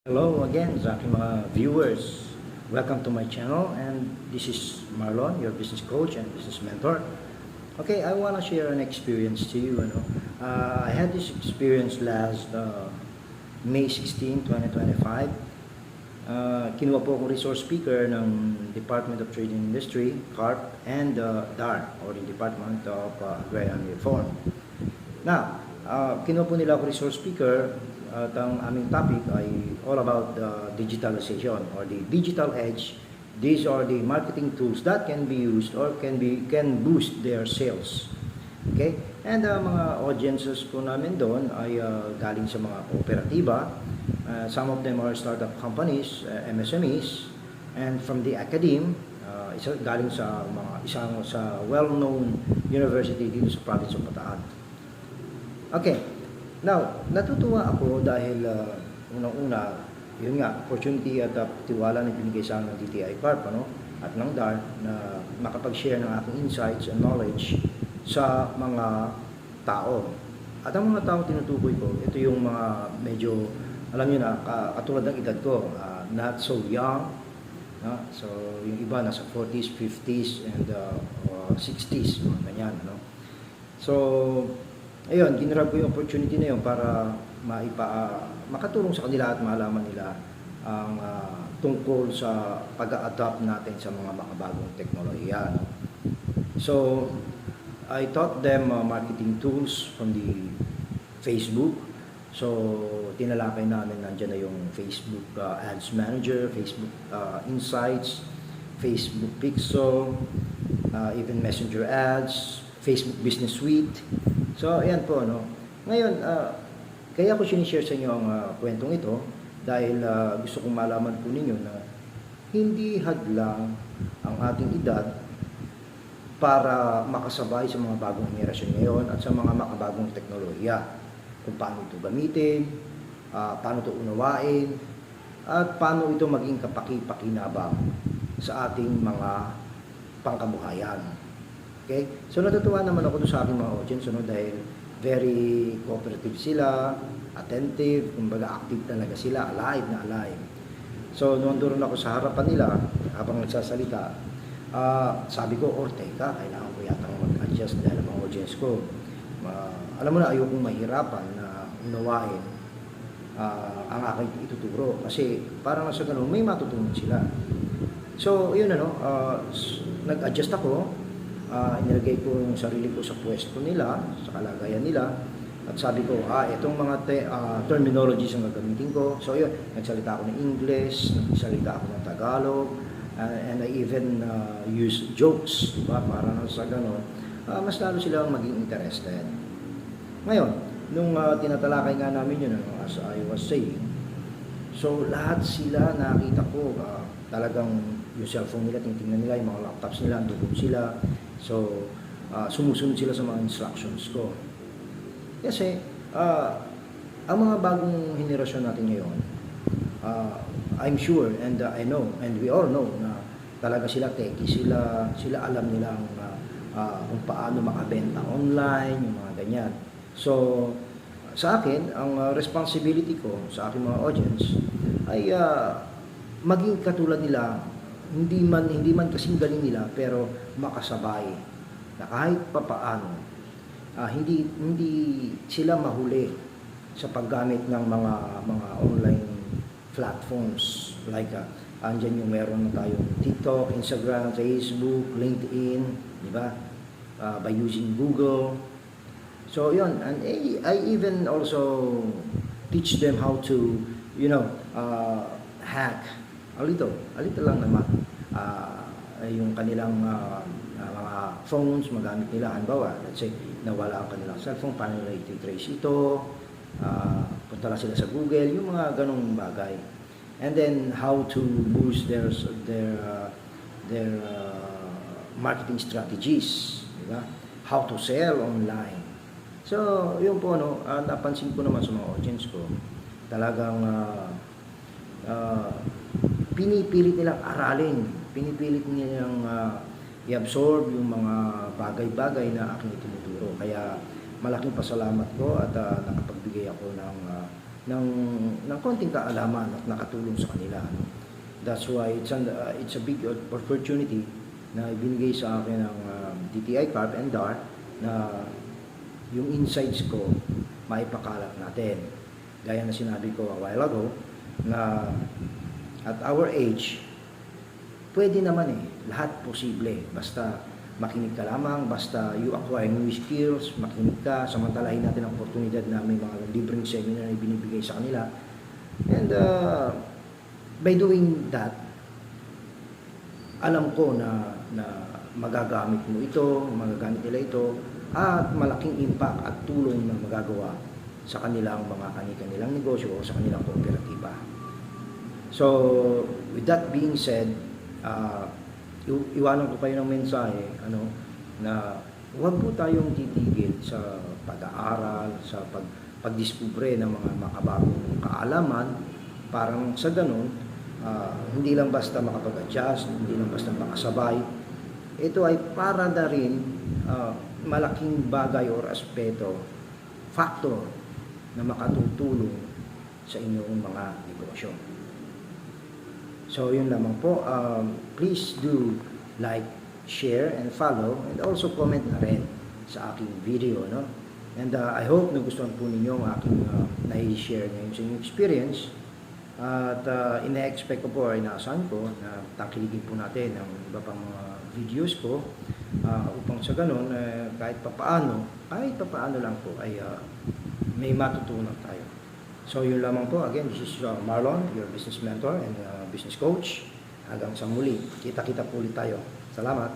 Hello again sa aking mga viewers. Welcome to my channel, and this is Marlon, your business coach and business mentor. Okay, I want to share an experience to you. I had this experience last May 16, 2025. Kinuha po akong resource speaker ng Department of Trade and Industry, CARP, and DAR, or the Department of Agrarian Reform. Now, kinuha po nila ako resource speaker at ang aming topic ay all about digitalization or the digital edge. These are the marketing tools that can be used or can boost their sales. Okay? And mga audiences po namin doon ay galing sa mga kooperatiba. Some of them are startup companies, MSMEs, and from the academe, galing sa isang well-known university dito sa province of Bataan. Okay. Now, natutuwa ako dahil unang-una, yun nga, opportunity at tiwala na binigay sa akin ng DTI CARP at ng DAR na makapag-share ng aking insights and knowledge sa mga tao. At ang mga tao tinutukoy ko, ito yung mga medyo, alam nyo na, katulad ng edad ko, not so young. So, yung iba nasa 40s, 50s, and 60s, mga ganyan. So, ayun, ginrab ko yung opportunity na yun para makatulong sa kanila at malaman nila ang tungkol sa pag-a-adapt natin sa mga makabagong teknolohiya. So, I taught them marketing tools from the Facebook. So, tinalakay namin nandiyan na yung Facebook Ads Manager, Facebook Insights, Facebook Pixel, even Messenger Ads, Facebook Business Suite. So, ayan po, Ngayon, kaya ko sinishare sa inyo ang kwentong ito dahil gusto kong malaman po ninyo na hindi hadlang ang ating edad para makasabay sa mga bagong henerasyon ngayon at sa mga makabagong teknolohiya. Kung paano ito gamitin, paano ito unawain, at paano ito maging kapaki-pakinabang sa ating mga pangkabuhayan. Okay? So natutuwa naman ako sa aking mga audience dahil very cooperative sila, attentive, kumbaga active talaga sila, alive na alive. So noon doon ako sa harapan nila habang nagsasalita, sabi ko, teka, kailangan ko yata mag-adjust dahil ang audience ko. Alam mo na, ayokong mahirapan na unawain ang aking ituturo kasi parang nasa ganun, may matutunan sila. So yun nag-adjust ako. Inilagay ko yung sarili ko sa pwesto nila, sa kalagayan nila, at sabi ko, itong mga terminologies ang gagamitin ko. So yun, nagsalita ako ng English, nagsalita ako ng Tagalog, and I even use jokes, diba? Para sa gano'n, mas lalo silang maging interested. Ngayon, nung tinatalakay nga namin yun, as I was saying, so lahat sila nakita ko, talagang yung cellphone nila, tingnan nila, yung mga laptops nila, andun sila. So, sumusunod sila sa mga instructions ko. Kasi, ang mga bagong henerasyon natin ngayon, I'm sure and I know, and we all know na talaga sila techie, sila alam nila kung paano makabenta online, yung mga ganyan. So, sa akin, ang responsibility ko sa aking mga audience ay maging katulad nila, hindi man kasing galing nila pero makasabay na kahit papaano hindi sila mahuli sa paggamit ng mga online platforms like andyan yung meron na tayong TikTok, Instagram, Facebook, LinkedIn, di ba? By using Google. So yun, and I even also teach them how to hack a little lang naman yung kanilang mga phones magamit nila. Halimbawa, let's say nawala ang kanilang cellphone, paano nila i-trace ito, punta lang sila sa Google, yung mga ganong bagay. And then how to boost their marketing strategies, diba? How to sell online. So yun po napansin ko naman sa mga audience ko, talagang pinipilit nilang aralin, pinipilit nilang i-absorb yung mga bagay-bagay na aking itinuturo. Kaya malaking pasalamat ko at nakapagbigay ako ng ng, ng konting kaalaman at nakatulong sa kanila. No? That's why it's a big opportunity na ibinigay sa akin ng DTI Carp and DAR na yung insights ko maipakalat natin. Gaya na sinabi ko a while ago na at our age, pwede naman lahat posible. Basta makinig ka lamang, basta you acquire new skills, makinig ka, samantalahin natin ang oportunidad na may mga libreng seminar na ibinibigay sa kanila. And by doing that, alam ko na magagamit mo ito, magagamit nila ito, at malaking impact at tulong na magagawa sa kanilang mga kanilang negosyo o sa kanilang kooperatiba. So, with that being said, iwanan ko kayo ng mensahe na huwag po tayong titigil sa pag-aaral, sa pagdiskubre ng mga makabagong kaalaman. Parang sa ganun, hindi lang basta makapag-adjust, hindi lang basta makasabay. Ito ay para na rin malaking bagay or aspeto, factor na makatutulong sa inyong mga negosyo. So, yun lamang po. Please do like, share, and follow, and also comment na rin sa aking video. No? And I hope nagustuhan po ninyo ang aking na-share ngayon sa inyong experience. At ina-expect ko po, inaasahan ko na takiligin po natin ang iba pang mga videos ko upang sa ganun, kahit papaano lang po ay may matutunan tayo. So yun lamang po. Again, this is Marlon, your business mentor and business coach. Hanggang sa muli, kita-kita po ulit tayo. Salamat.